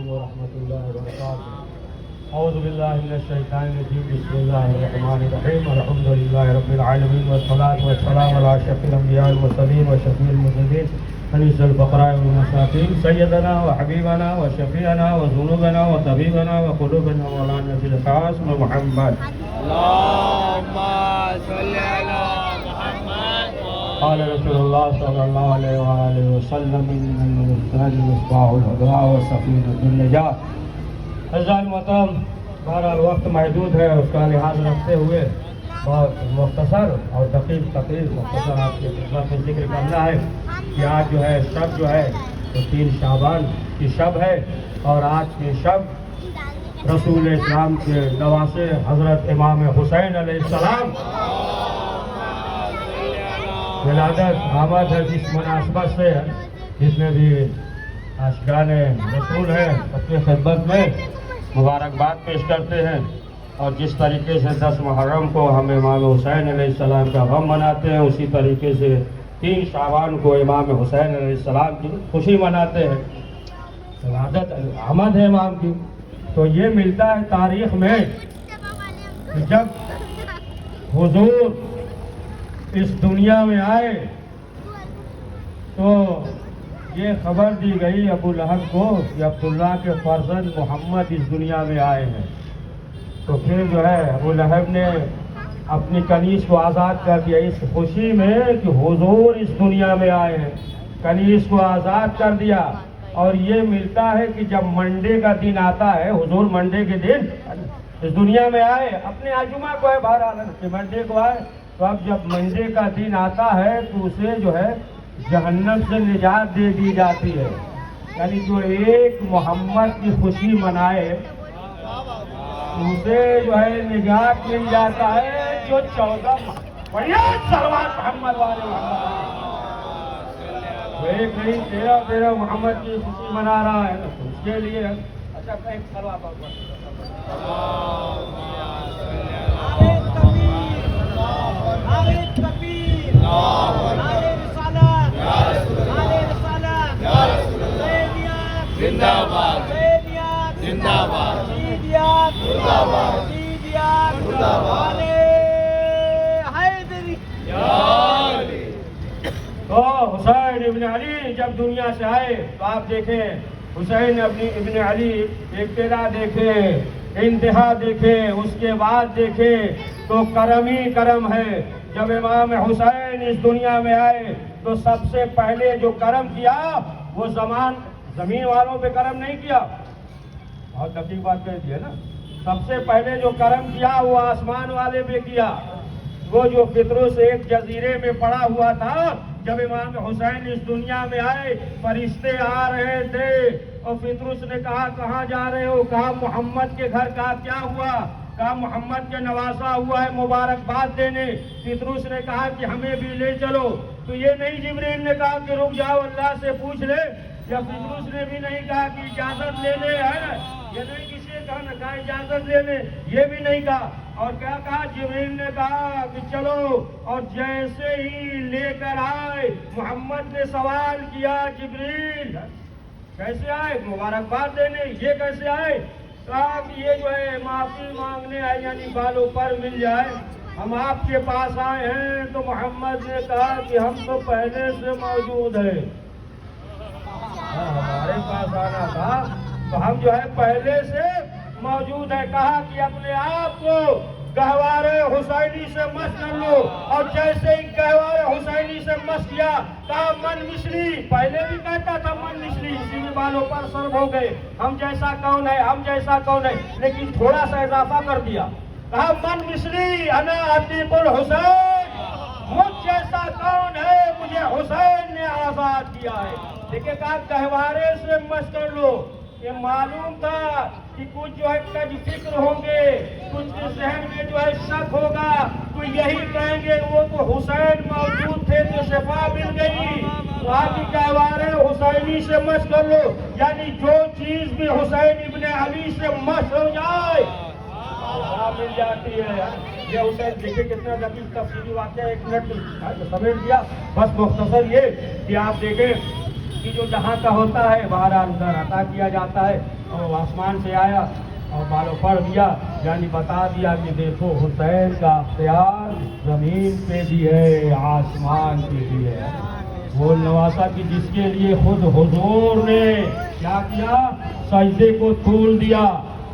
ورحمة الله وبركاته. أعوذ بالله من الشيطان الرجيم. بسم الله الرحمن الرحيم. الحمد لله رب العالمين والصلاة والسلام على أشرف الأنبياء والمرسلين وشفيع المذنبين أنيس الفقراء والمساكين سيدنا وحبيبنا وشفيعنا وذنوبنا وطبيبنا وقلوبنا مولانا في الخاص محمد. اللهم صل على محمد. قال رسول الله صلى الله عليه وآله وسلم إن المسند مصباح الهدى وسفينة النجاة. عزیز محترم، بہرحال وقت محدود ہے، اس کا لحاظ رکھتے ہوئے بہت مختصر اور دقیق تقریر مختصر آپ کے خدمت میں ذکر کرنا ہے کہ آج جو ہے شب جو ہے وہ 3 شعبان کی شب ہے، اور آج کی شب رسول اسلام کے نواسے حضرت امام حسین علیہ السلام ولادت آمد ہے، جس مناسبت سے جتنے بھی عاشقان رسول ہیں اپنی خدمت میں مبارکباد پیش کرتے ہیں، اور جس طریقے سے 10 محرم کو ہم امام حسین علیہ السلام کا غم مناتے ہیں، اسی طریقے سے 3 شعبان کو امام حسین علیہ السلام کی خوشی مناتے ہیں، ولادت آمد ہے امام کی. تو یہ ملتا ہے تاریخ میں کہ جب حضور اس دنیا میں آئے تو یہ خبر دی گئی ابو لہب کو کہ عبداللہ کے فرزند محمد اس دنیا میں آئے ہیں. تو پھر جو ہے ابو لہب نے اپنی کنیز کو آزاد کر دیا اس خوشی میں کہ حضور اس دنیا میں آئے ہیں، کنیز کو آزاد کر دیا. اور یہ ملتا ہے کہ جب منڈے کا دن آتا ہے، حضور منڈے کے دن اس دنیا میں آئے، اپنے عجمہ کو ہے بہرحال کہ منڈے کو آئے، تو اب جب منڈے کا دن آتا ہے تو اسے جو ہے جہنم سے نجات دے دی جاتی ہے. یعنی جو ایک محمد کی خوشی منائے اسے جو ہے نجات مل جاتا ہے. جو 14 محمد والے ایک نہیں 13 محمد کی خوشی منا رہا ہے، تو اس کے لیے اچھا ایک سلوات زندہ باد زندہ باد زندہ باد تو حسین ابن علی جب دنیا سے آئے تو آپ دیکھیں حسین ابن علی ابتدا دیکھے، انتہا دیکھے، اس کے بعد دیکھے تو کرم ہی کرم ہے. جب امام حسین اس دنیا میں آئے تو سب سے پہلے جو کرم کیا وہ زمین والوں پہ کرم نہیں کیا، بہت دقیق بات کہہ دی ہے نا. سب سے پہلے جو کرم کیا وہ آسمان والے پہ کیا. وہ جو فطرس ایک جزیرے میں پڑا ہوا تھا، جب امام حسین اس دنیا میں آئے فرشتے آ رہے تھے اور فطرس نے کہا کہاں جا رہے ہو؟ کہا محمد کے گھر کا کیا ہوا؟ کہا محمد کے نواسا ہوا ہے مبارکباد دینے. فطرس نے کہا کہ ہمیں بھی لے چلو. تو یہ نہیں جبریل نے کہا کہ رک جاؤ اللہ سے پوچھ لے، یا فطرس نے بھی نہیں کہا کہ اجازت لے لے، ہے نا، یہ نہیں کسی نے کہا اجازت لے لے، یہ بھی نہیں کہا. اور کیا کہا؟ جبریل نے کہا کہ چلو. اور جیسے ہی لے کر آئے محمد نے سوال کیا جبریل کیسے آئے مبارکباد دینے، یہ کیسے آئے؟ کہا کہ یہ جو ہے معافی مانگنے آئے، یعنی بالوں پر مل جائے، ہم آپ کے پاس آئے ہیں. تو محمد نے کہا کہ ہم تو پہلے سے موجود ہیں، ہمارے پاس آنا تھا تو ہم جو ہے پہلے سے موجود ہے. کہا کہ اپنے آپ کو گہوارے حسینی سے مس کر لو. اور جیسے ہی گہوارے حسینی سے مس کیا کہا من مثلی، پہلے بھی کہتا تھا من مثلی، اسی میں بالوں پر سرب ہو گئے، ہم جیسا کون ہے، ہم جیسا کون ہے، لیکن تھوڑا سا اضافہ کر دیا. کہا من مثلی انا عتیق الحسین، مجھ جیسا کون ہے، مجھے حسین نے آزاد کیا ہے. دیکھیں کہا گہوارے سے مس کر لو. یہ معلوم تھا کہ کچھ جو ہے کج فکر ہوں گے، کچھ کے ذہن میں جو ہے شک ہوگا، تو یہی کہیں گے وہ تو حسین موجود تھے تو شفا مل گئی. آگے گہوارے حسینی سے مس کر لو، یعنی جو چیز بھی حسین ابن علی سے مس ہو جائے مل جاتی ہے. یہ حسین دیکھیں کتنا دقیق تفصیلی واقعہ، 1 منٹ سمیٹ دیا. بس مختصر یہ کہ آپ دیکھیں کہ جو جہاں کا ہوتا ہے بہرحال ادھر عطا کیا جاتا ہے. اور آسمان سے آیا اور بالوں پڑھ دیا، یعنی بتا دیا کہ دیکھو حسین کا اختیار زمین پہ بھی ہے، آسمان پہ بھی ہے۔ بول نواسا کہ جس کے لیے خود حضور نے کیا کیا، سجدے کو طول دیا،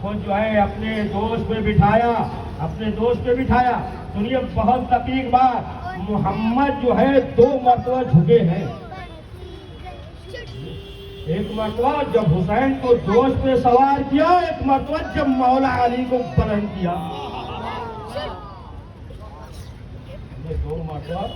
خود جو ہے اپنے دوست پہ بٹھایا، اپنے دوست پہ بٹھایا۔ سنیے بہت دقیق بات، محمد جو ہے 2 مرتبہ جھکے ہیں۔ ایک مرتبہ جب حسین کو دوست پہ سوار کیا، ایک مرتبہ جب مولا علی کو بلند کیا۔ 2 مرتبہ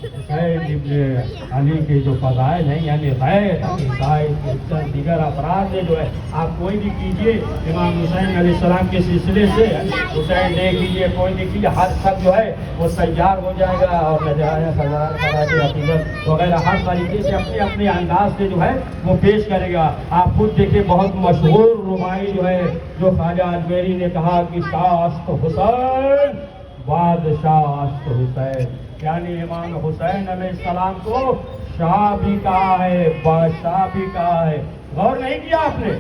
حسین ابن علی کے جو فضائل ہیں، یعنی غیر عقائد دیگر افراد نے جو ہے، آپ کوئی بھی کیجئے امام حسین علیہ السلام کے سلسلے سے حسین دیکھ لیجیے، کوئی بھی کیجیے، ہر شخص جو ہے وہ تیار ہو جائے گا اور نظائر حقیقت وغیرہ ہر طریقے سے اپنے اپنے انداز سے جو ہے وہ پیش کرے گا۔ آپ خود دیکھیں، بہت مشہور رباعی جو ہے، جو خواجہ اجمیری نے کہا کہ شاہ است حسین بادشاہ است حسین، یعنی امام حسین علیہ السلام کو شاہ بھی کہا ہے، بادشاہ بھی کہا ہے۔ غور نہیں کیا آپ نے؟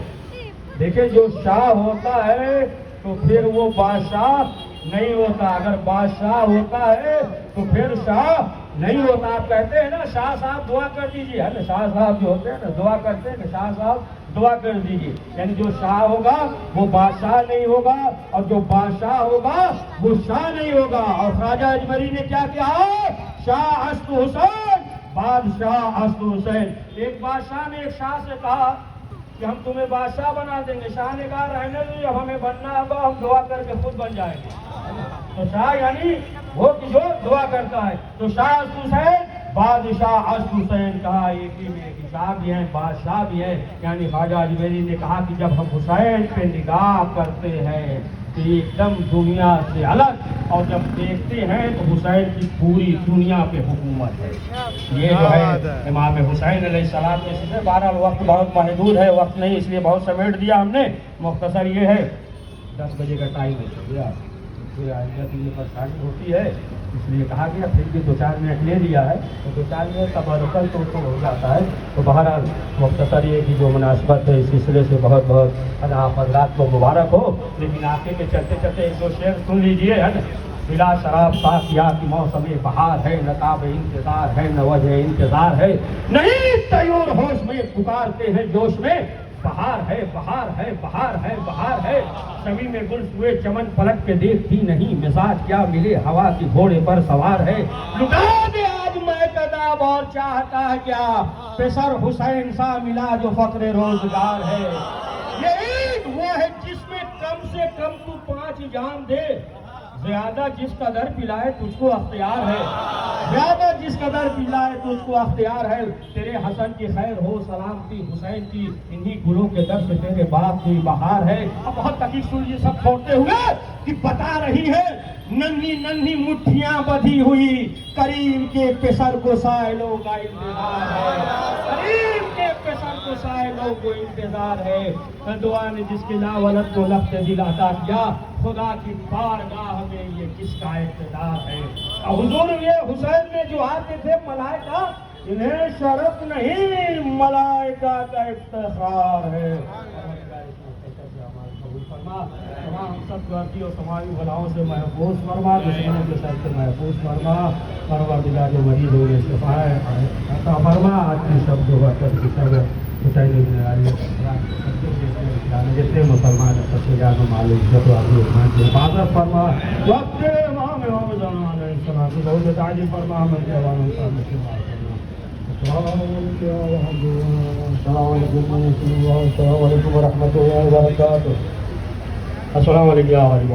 دیکھیں، جو شاہ ہوتا ہے تو پھر وہ بادشاہ نہیں ہوتا، اگر بادشاہ ہوتا ہے تو پھر شاہ نہیں ہوتا۔ آپ کہتے ہیں نا شاہ صاحب دعا کر دیجیے، ہے نا، شاہ صاحب جو ہوتے ہیں نا دعا کرتے ہیں نا، شاہ صاحب دعا کر دیجیے، یعنی جو شاہ ہوگا وہ بادشاہ نہیں ہوگا، اور جو بادشاہ ہوگا وہ شاہ نہیں ہوگا۔ اور خواجہ اجمری نے کیا کہا، شاہ است حسین بادشاہ است حسین۔ ایک بادشاہ نے ایک شاہ سے کہا کہ ہم تمہیں بادشاہ بنا دیں گے، شاہ نے کہا رہنے دو، اب ہمیں بننا ہوگا، ہم دعا کر کے خود بن جائیں گے۔ تو شاہ یعنی وہ کہ جو دعا کرتا ہے، تو شاہ است حسین بادشاہ است حسین کہا، ایک ہی میں شاہ بھی ہیں بادشاہ بھی ہیں۔ یعنی خواجہ اجمیری نے کہا کہ جب ہم حسین پہ نگاہ کرتے ہیں تو ایک دم دنیا سے الگ، اور جب دیکھتے ہیں تو حسین کی پوری دنیا پہ حکومت ہے۔ یہ جو ہے امام حسین علیہ السلام کے سلسلے۔ بہرحال وقت بہت محدود ہے، وقت نہیں، اس لیے بہت سمیٹ دیا ہم نے، مختصر یہ ہے 10 بجے کا ٹائم ہے، پھر آئندہ کی یہ پریشانی ہوتی ہے، اس لیے کہا گیا پھر بھی 2-4 منٹ لے لیا ہے، تو 2-4 منٹ تبرکل تو ہو جاتا ہے۔ تو بہرحال مختصر یہ کی جو مناسبت ہے اس سلسلے سے بہت بہت آپ حضرات کو مبارک ہو۔ لیکن آخر میں چلتے چلتے 1-2 شعر سن لیجیے، ہے نا۔ بلا شراب ساقیہ کی موسم بہار ہے، نہ تاب انتظار ہے، نہ وجہ انتظار ہے، نہیں طیور ہوش میں پکارتے ہیں جوش میں، بہار ہے بہار ہے بہار ہے بہار ہے، سبھی میں گل ہوئے چمن پلٹ کے دیکھتی نہیں، مزاج کیا ملے ہوا کی گھوڑے پر سوار ہے، لٹا دے آج میں کتاب اور چاہتا ہے کیا، پسر حسین سا ملا جو فقر روزگار ہے۔ یہ عید وہ ہے جس میں کم سے کم تو 5 جام دے، زیادہ جس قدر پلائے تجھ کو اختیار ہے، زیادہ جس قدر پلائے تجھ کو اختیار ہے، تیرے حسن کی خیر ہو سلامتی حسین کی، انہی گلوں کے در سے تیرے باغ کی بہار ہے۔ اب بہت تحقیق سن لیجیے سب چھوڑتے ہوئے کہ بتا رہی ہے، ننھی ننھی مٹھیاں بدھی ہوئی، کریم کے پسر کو سائلوں کا انتظار ہے، کریم کے پسر کو سائلوں کو انتظار ہے، دعا نے جس کے لاولد کو لفظ دل عطا کیا، خدا کی بارگاہ میں یہ کس کا اقتدار ہے۔ حضور یہ حسین میں جو آتے تھے ملائکہ، انہیں شرف نہیں ملائکہ کا افتخار ہے۔ تمام سب غلطی اور تمہاری بلاؤں سے محفوظ فرما، دشمنوں کے سر سے محفوظ فرما، پروردگار جو مریض ہو گئے شفا عطا فرما۔ آج کی شب جو برکت کی سب حسین ابن علی جتنے مسلمان سب سے زیادہ معلوم عزت و عظمت کی حفاظت فرما، وقت امام زمان علیہ السلام کی بہت تعجیل فرما، ہمیں جوانوں کا مسلمان فرما۔ السلام علیکم ورحمۃ اللہ وبرکاتہ۔ السلام علیکم۔